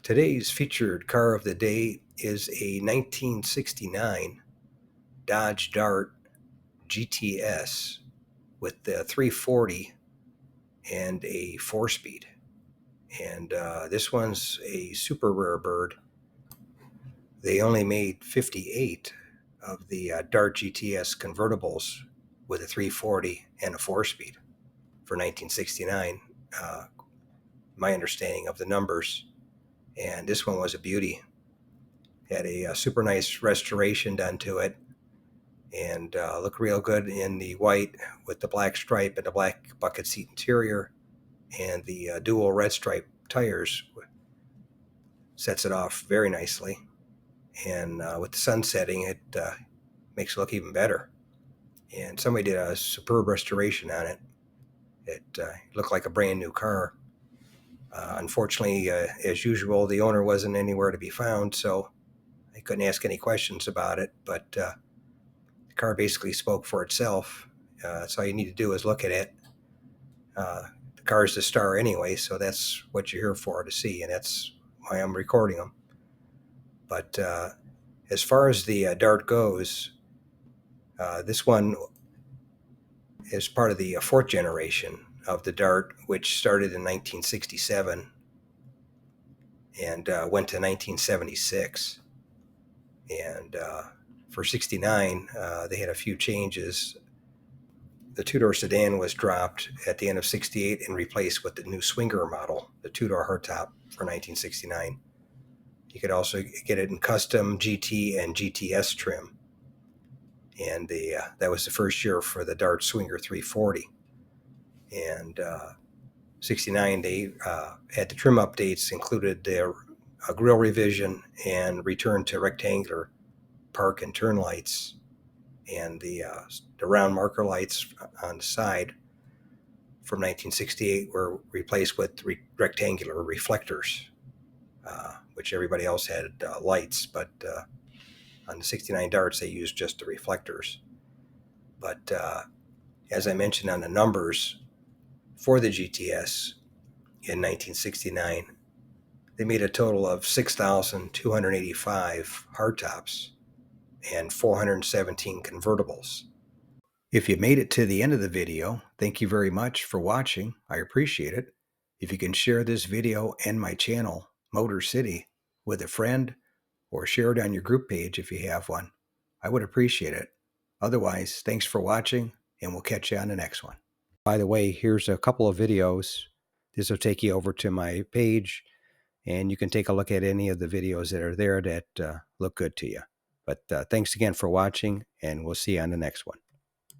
Today's featured car of the day is a 1969 Dodge Dart GTS with the 340 and a 4-speed. And this one's a super rare bird. They only made 58 of the Dart GTS convertibles with a 340 and a 4-speed for 1969. My understanding of the numbers. And this one was a beauty. Had a super nice restoration done to it, and looked real good in the white with the black stripe and the black bucket seat interior, and the dual red stripe tires sets it off very nicely. And with the sun setting, it makes it look even better. And somebody did a superb restoration on it. It looked like a brand new car. Unfortunately, as usual, the owner wasn't anywhere to be found, so I couldn't ask any questions about it. But the car basically spoke for itself. So all you need to do is look at it. The car is the star anyway, so that's what you're here for, to see, and that's why I'm recording them. But as far as the Dart goes, this one is part of the fourth generation of the Dart, which started in 1967 and went to 1976. And for 69, they had a few changes. The two-door sedan was dropped at the end of 68 and replaced with the new Swinger model, the two-door hardtop for 1969. You could also get it in custom GT and GTS trim. And that was the first year for the Dart Swinger 340. And 69, they had the trim updates, included a grille revision and return to rectangular park and turn lights, and the round marker lights on the side from 1968 were replaced with rectangular reflectors, which everybody else had lights, but on the 69 Darts they used just the reflectors. But as I mentioned on the numbers for the GTS in 1969, they made a total of 6,285 hardtops and 417 convertibles. If you made it to the end of the video, thank you very much for watching. I appreciate it. If you can share this video and my channel, Motor City, with a friend, or share it on your group page if you have one, I would appreciate it. Otherwise, thanks for watching, and we'll catch you on the next one. By the way, here's a couple of videos. This will take you over to my page, and you can take a look at any of the videos that are there that look good to you. But thanks again for watching, and we'll see you on the next one.